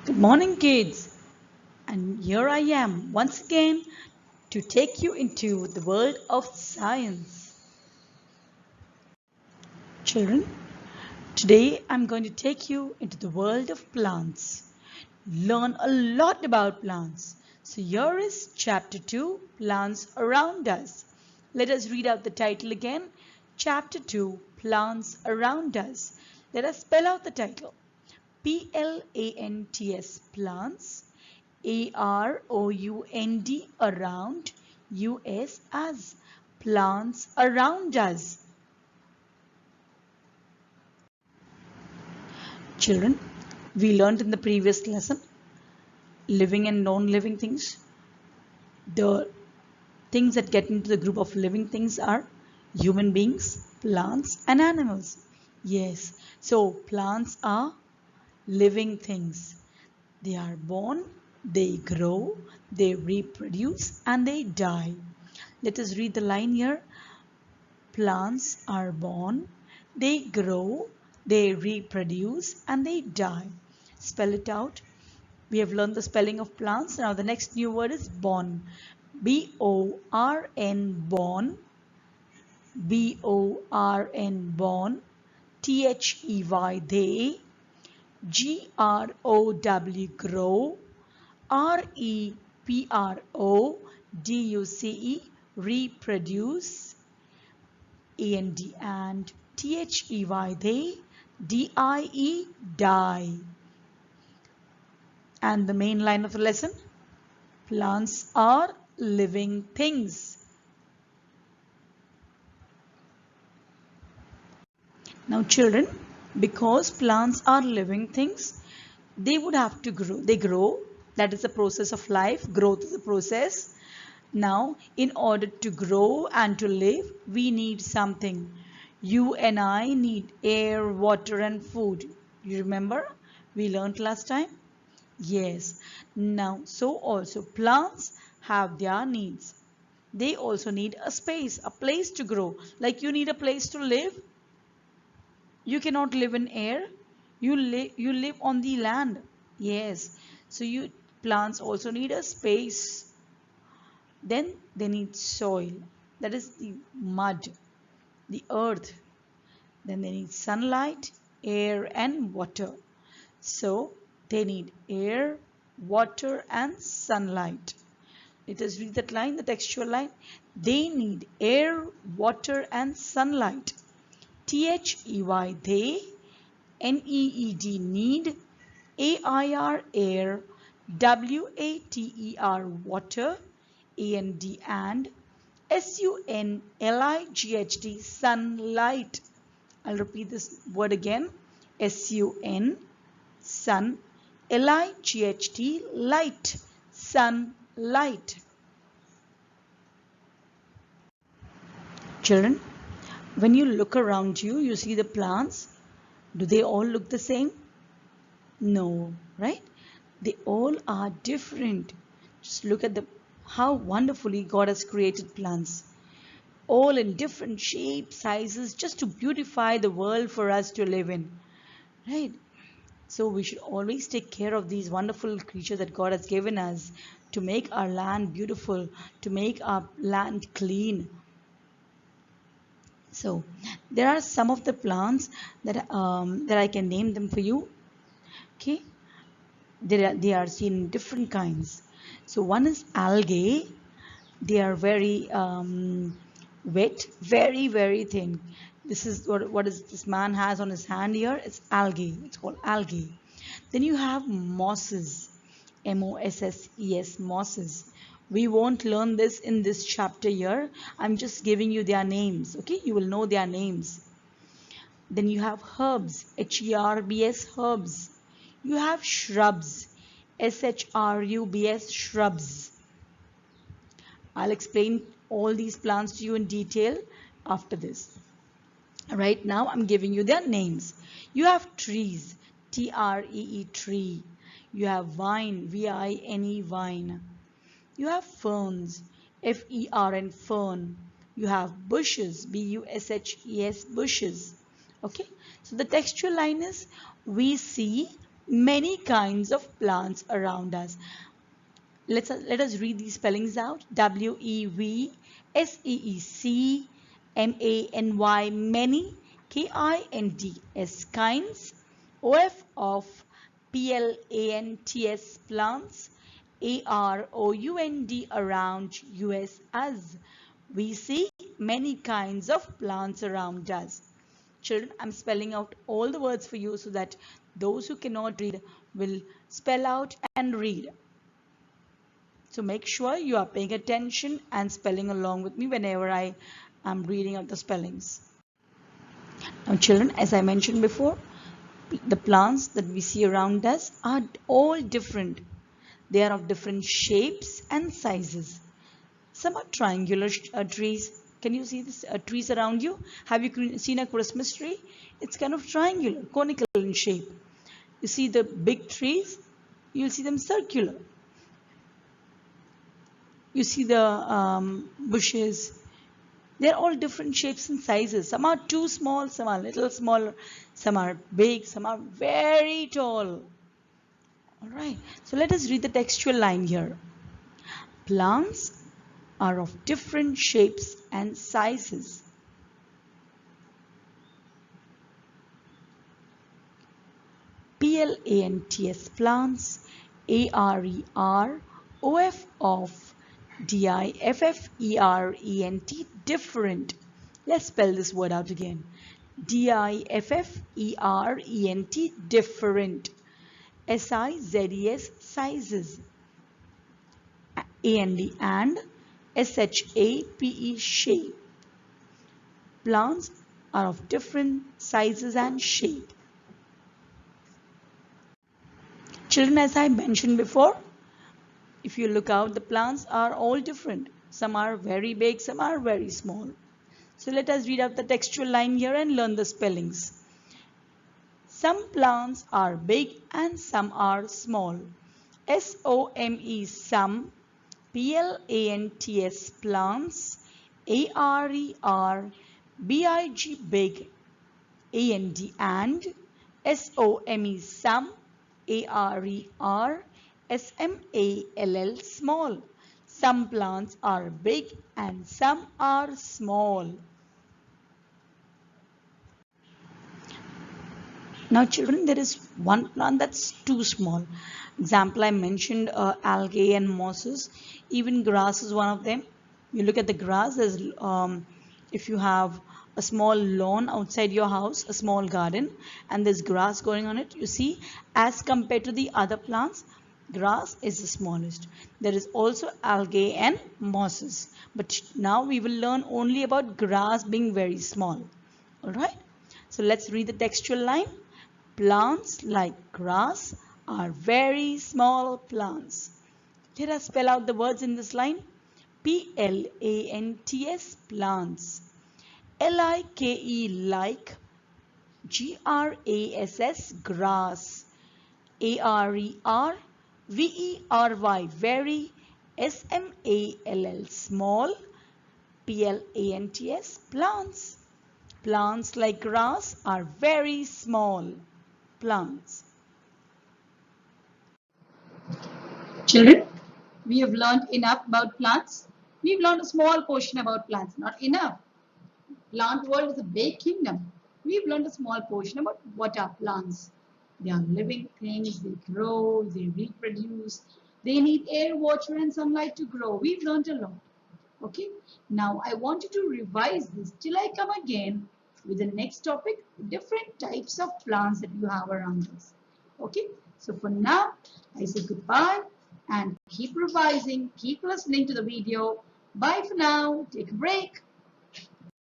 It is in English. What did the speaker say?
Good morning, kids. And here I am once again to take you into the world of science. Children, today I'm going to take you into the world of plants. Learn a lot about plants. So here is chapter 2, Plants Around Us. Let us read out the title again. Chapter 2, Plants Around Us. Let us spell out the title. Plants, plants. AROUND, around. US, as. Plants around us. Children, we learned in the previous lesson living and non-living things. The things that get into the group of living things are human beings, plants, and animals. Yes, so plants are living things. They are born, they grow, they reproduce, and they die. Let us read the line here. Plants are born, they grow, they reproduce, and they die. Spell it out. We have learned the spelling of plants. Now the next new word is born. B-O-R-N, born. B-O-R-N, born. T-H-E-Y, they. G-R-O-W, grow. R-E-P-R-O-D-U-C-E, reproduce. E-N-D, and T-H-E-Y, they. D-I-E, die. And the main line of the lesson, plants are living things. Now children, because plants are living things, they would have to grow. They grow. That is the process of life. Growth is the process. Now, in order to grow and to live, we need something. You and I need air, water, and food. You remember? We learned last time? Yes. Now, so also plants have their needs. They also need a space, a place to grow. Like you need a place to live. You cannot live in air. You live on the land. Yes. So plants also need a space. Then they need soil. That is the mud, the earth. Then they need sunlight, air, and water. So they need air, water, and sunlight. Let us read that line, the textual line. They need air, water, and sunlight. T-H-E-Y, they. N-E-E-D, need. A-I-R, air. W-A-T-E-R, water. A-N-D, and. S-U-N-L-I-G-H-T, sunlight. I'll repeat this word again. S-U-N, sun. L-I-G-H-T, light. Sunlight. Children, when you look around you, you see the plants. Do they all look the same? No, right? They all are different. Just look at how wonderfully God has created plants. All in different shapes, sizes, just to beautify the world for us to live in. Right? So we should always take care of these wonderful creatures that God has given us to make our land beautiful, to make our land clean. So there are some of the plants that I can name them for you. Okay, they are seen in different kinds. So one is algae. They are very wet, very thin. This is what is this man has on his hand here. It's algae. It's called algae. Then you have mosses. M-O-S-S-E-S, mosses. We won't learn this in this chapter here. I'm just giving you their names. Okay, you will know their names. Then you have herbs. H-E-R-B-S, herbs. You have shrubs. S-H-R-U-B-S, shrubs. I'll explain all these plants to you in detail after this. Right now, I'm giving you their names. You have trees. T-R-E-E, tree. You have vine. V-I-N-E, vine. You have ferns. F-E-R-N, fern. You have bushes. B-U-S-H-E-S, bushes. Okay. So the textual line is, we see Many kinds of plants around us. Let us read these spellings out. WEVSEEC many, KINDS kinds, OF of PLANTS plants, AROUND around US us. We see many kinds of plants around us. Children, I'm spelling out all the words for you so that those who cannot read will spell out and read. So make sure you are paying attention and spelling along with me whenever I am reading out the spellings. Now children, as I mentioned before, the plants that we see around us are all different. They are of different shapes and sizes. Some are triangular trees. Can you see this trees around you? Have you seen a Christmas tree? It's kind of triangular, conical in shape. You see the big trees, you'll see them circular. You see the bushes. They're all different shapes and sizes. Some are too small, some are little smaller, some are big, some are very tall. All right, so let us read the textual line here. Plants are of different shapes and sizes. PLANTS plants, ARER, OF of DIFFERENT different. Let's spell this word out again. DIFFERENT different. SIZES sizes. AND and SHAPE shape. Plants are of different sizes and shape. Children, as I mentioned before, if you look out, the plants are all different. Some are very big, some are very small. So let us read out the textual line here and learn the spellings. Some plants are big and some are small. SOME some, PLANTS plants, ARER, BIG big, and SOME some, ARER, SMALL small. Some plants are big and some are small. Now children, there is one plant that's too small. Example, I mentioned algae and mosses. Even grass is one of them. You look at the grass, if you have a small lawn outside your house, a small garden, and there's grass going on it, you see, as compared to the other plants, grass is the smallest. There is also algae and mosses. But now we will learn only about grass being very small. Alright, so let's read the textual line. Plants like grass are very small plants. Let us spell out the words in this line. PLANTS plants. LIKE like. GRASS grass. ARER VERY very. SMALL small. PLANTS plants. Plants like grass are very small plants. Children, we have learned enough about plants. We've learned a small portion about plants, not enough. Plant world is a big kingdom. We've learned a small portion about what are plants. They are living things, they grow, they reproduce. They need air, water and sunlight to grow. We've learned a lot. Okay, now I want you to revise this till I come again with the next topic, different types of plants that you have around us. Okay, so for now, I say goodbye and keep revising, keep listening to the video. Bye for now, take a break.